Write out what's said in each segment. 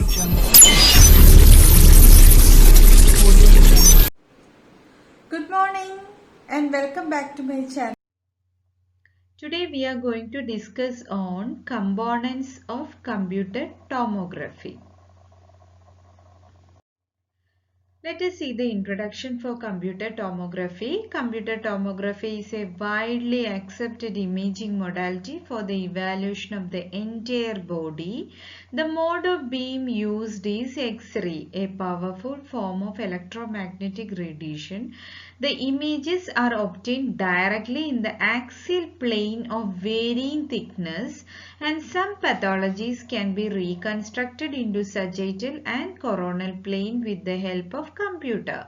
Good morning and welcome back to my channel. Today we are going to discuss on components of computed tomography. Let us see the introduction for computed tomography. Computed tomography is a widely accepted imaging modality for the evaluation of the entire body. The mode of beam used is X-ray, a powerful form of electromagnetic radiation. The images are obtained directly in the axial plane of varying thickness, and some pathologies can be reconstructed into sagittal and coronal plane with the help of computer.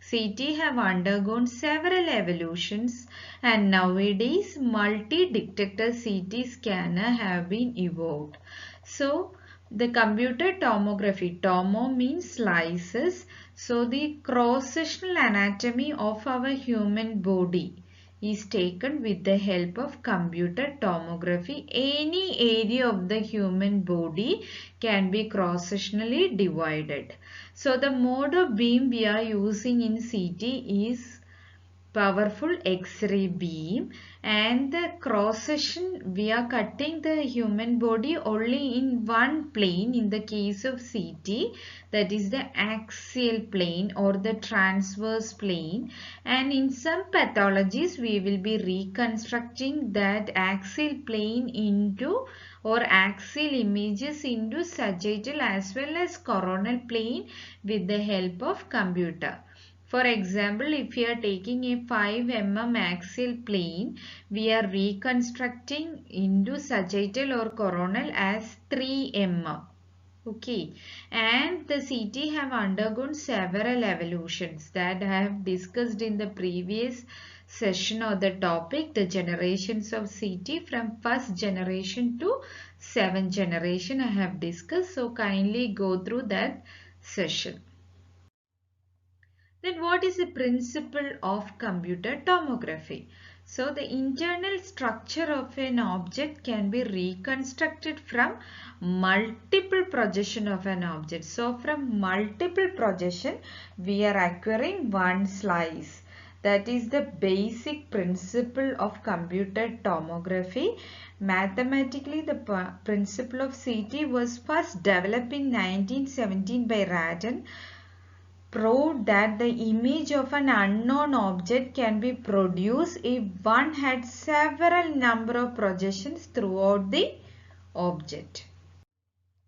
CT have undergone several evolutions, and nowadays multi-detector CT scanner have been evolved. So the computed tomography, tomo means slices, so the cross-sectional anatomy of our human body is taken with the help of computed tomography. Any area of the human body can be cross-sectionally divided. So the mode of beam we are using in CT is powerful X-ray beam, and the cross section we are cutting the human body only in one plane in the case of CT, that is the axial plane or the transverse plane, and in some pathologies we will be reconstructing that axial plane into or axial images into sagittal as well as coronal plane with the help of computer. For example, if we are taking a 5 mm axial plane, we are reconstructing into sagittal or coronal as 3 mm. Okay, and the CT have undergone several evolutions that I have discussed in the previous session or the topic, the generations of CT from first generation to 7th generation I have discussed. So kindly go through that session. Then what is the principle of computed tomography? So the internal structure of an object can be reconstructed from multiple projection of an object. So from multiple projection we are acquiring one slice. That is the basic principle of computed tomography. Mathematically, the principle of CT was first developed in 1917 by Radon, proved that the image of an unknown object can be produced if one had several number of projections throughout the object.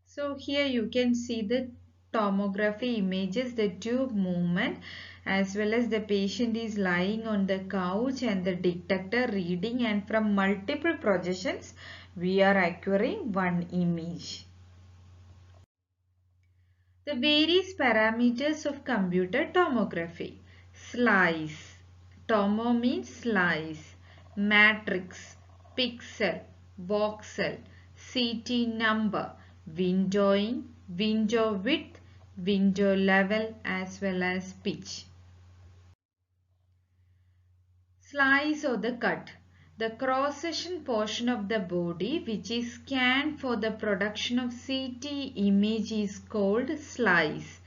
So here you can see the tomography images, the tube movement, as well as the patient is lying on the couch and the detector reading, and from multiple projections we are acquiring one image. The various parameters of computed tomography. Slice. Tomo means slice. Matrix. Pixel. Voxel. CT number. Windowing. Window width. Window level as well as pitch. Slice or the cut. The cross-section portion of the body which is scanned for the production of CT image is called slice.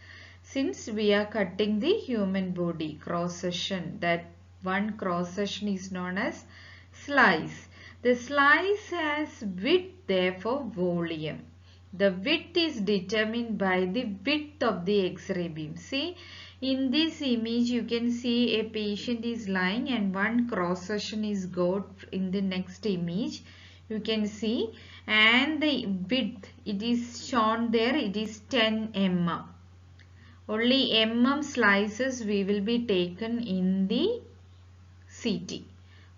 Since we are cutting the human body cross-section, that one cross-section is known as slice. The slice has width, therefore volume. The width is determined by the width of the X-ray beam. See, in this image you can see a patient is lying and one cross section is got in the next image. You can see, and the width it is shown there, it is 10 mm. Only mm slices we will be taken in the CT.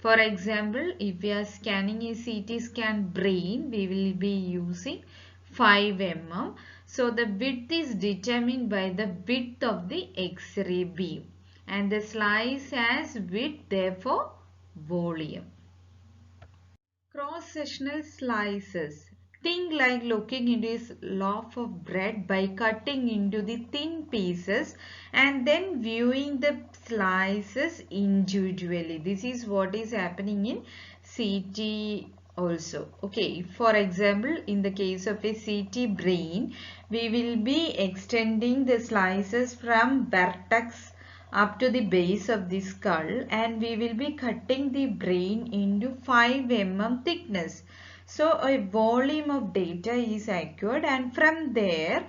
For example, if we are scanning a CT scan brain, we will be using 5 mm. So the width is determined by the width of the X-ray beam, and the slice has width, therefore volume. Cross-sectional slices. Think like looking into a loaf of bread by cutting into the thin pieces and then viewing the slices individually. This is what is happening in CT also. Okay, for example, in the case of a CT brain, we will be extending the slices from vertex up to the base of the skull, and we will be cutting the brain into 5 mm thickness. So a volume of data is acquired, and from there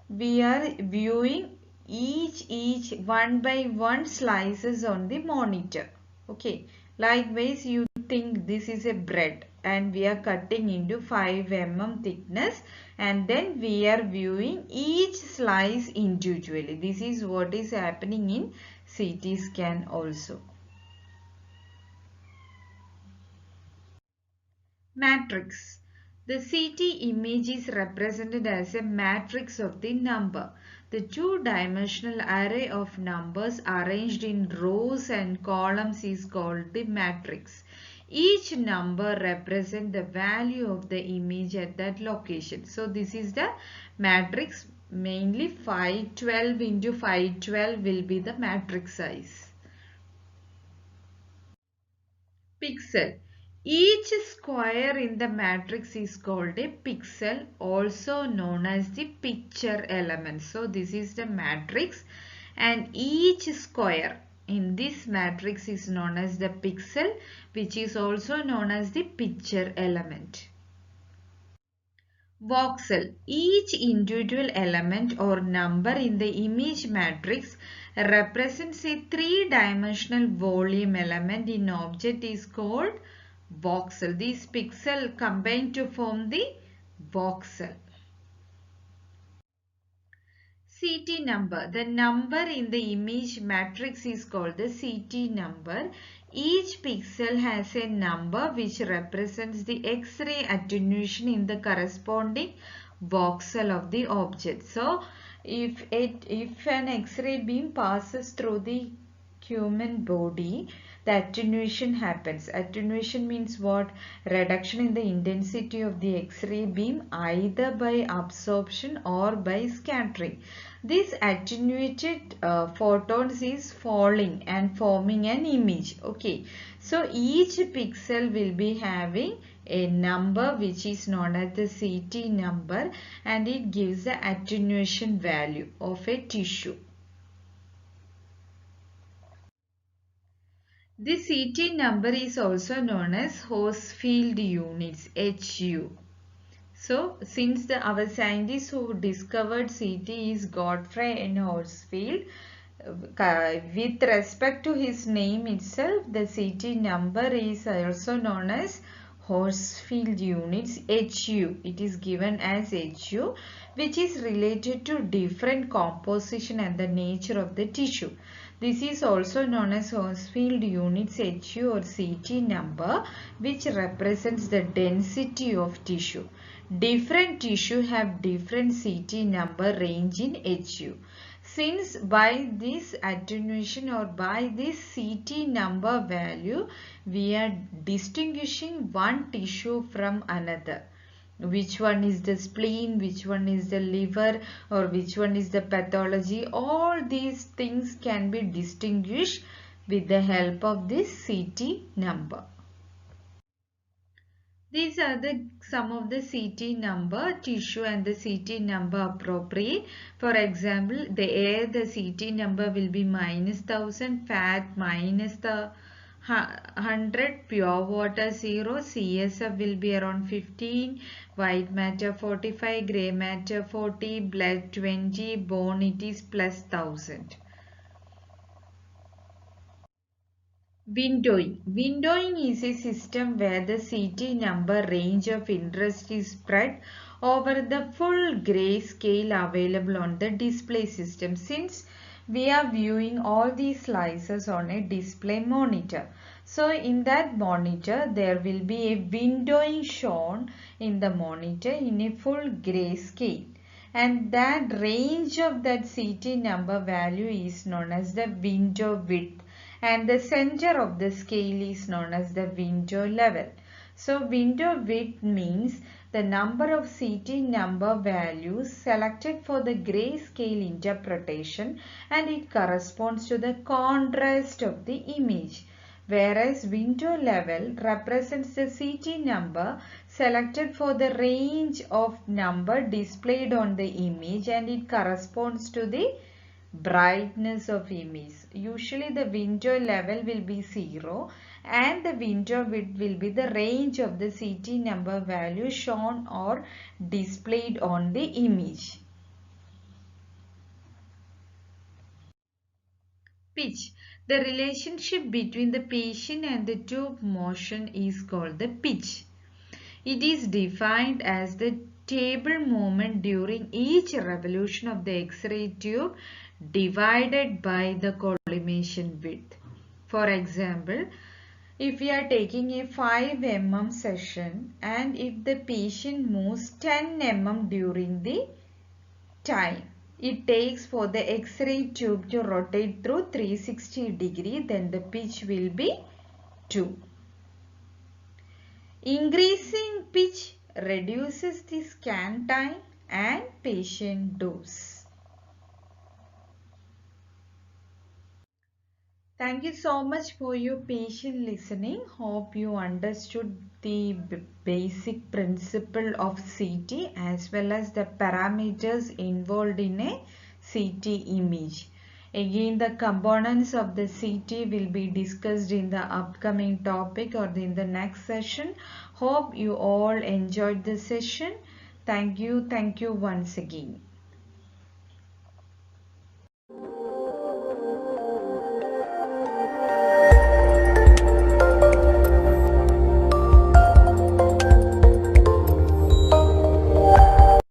we are viewing each one by one slices on the monitor. Okay, likewise you think this is a bread and we are cutting into 5 mm thickness, and then we are viewing each slice individually. This is what is happening in CT scan also. Matrix. The CT image is represented as a matrix of the number. The two-dimensional array of numbers arranged in rows and columns is called the matrix. Each number represents the value of the image at that location. So this is the matrix. Mainly 512 into 512 will be the matrix size. Pixel. Each square in the matrix is called a pixel, also known as the picture element. So this is the matrix, and each square in this matrix is known as the pixel, which is also known as the picture element. Voxel. Each individual element or number in the image matrix represents a three-dimensional volume element in object is called voxel. These pixels combine to form the voxel. CT number. The number in the image matrix is called the CT number. Each pixel has a number which represents the X-ray attenuation in the corresponding voxel of the object. So, if an X-ray beam passes through the human body, the attenuation happens. Attenuation means what? Reduction in the intensity of the X-ray beam either by absorption or by scattering. This attenuated photons is falling and forming an image. Okay, so each pixel will be having a number which is known as the CT number, and it gives the attenuation value of a tissue. The CT number is also known as Horsfield units, HU. So, since our scientist who discovered CT is Gottfried N. Horsfield, with respect to his name itself, the CT number is also known as Horsfield units, HU. It is given as HU, which is related to different composition and the nature of the tissue. This is also known as Horsfield units HU or CT number, which represents the density of tissue. Different tissue have different CT number range in HU. Since by this attenuation or by this CT number value, we are distinguishing one tissue from another. Which one is the spleen, which one is the liver, or which one is the pathology. All these things can be distinguished with the help of this CT number. These are some of the CT number, tissue and the CT number appropriate. For example, the air, the CT number will be -1000, fat -100, pure water 0, CSF will be around 15, white matter 45, grey matter 40, blood 20, bone it is +1000. Windowing. Windowing is a system where the CT number range of interest is spread over the full grayscale available on the display system. Since we are viewing all these slices on a display monitor, so in that monitor there will be a windowing shown in the monitor in a full grayscale, and that range of that CT number value is known as the window width, and the center of the scale is known as the window level. So window width means the number of CT number values selected for the grayscale interpretation, and it corresponds to the contrast of the image. whereas window level represents the CT number selected for the range of number displayed on the image, and it corresponds to the brightness of image. Usually the window level will be 0 and the window width will be the range of the CT number value shown or displayed on the image. Pitch. The relationship between the patient and the tube motion is called the pitch. It is defined as the table movement during each revolution of the X-ray tube divided by the collimation width. For example, if we are taking a 5 mm session and if the patient moves 10 mm during the time it takes for the X-ray tube to rotate through 360 degree, then the pitch will be 2. Increasing pitch reduces the scan time and patient dose. Thank you so much for your patient listening. Hope you understood the basic principle of CT as well as the parameters involved in a CT image. Again, the components of the CT will be discussed in the upcoming topic or in the next session. Hope you all enjoyed the session. Thank you once again.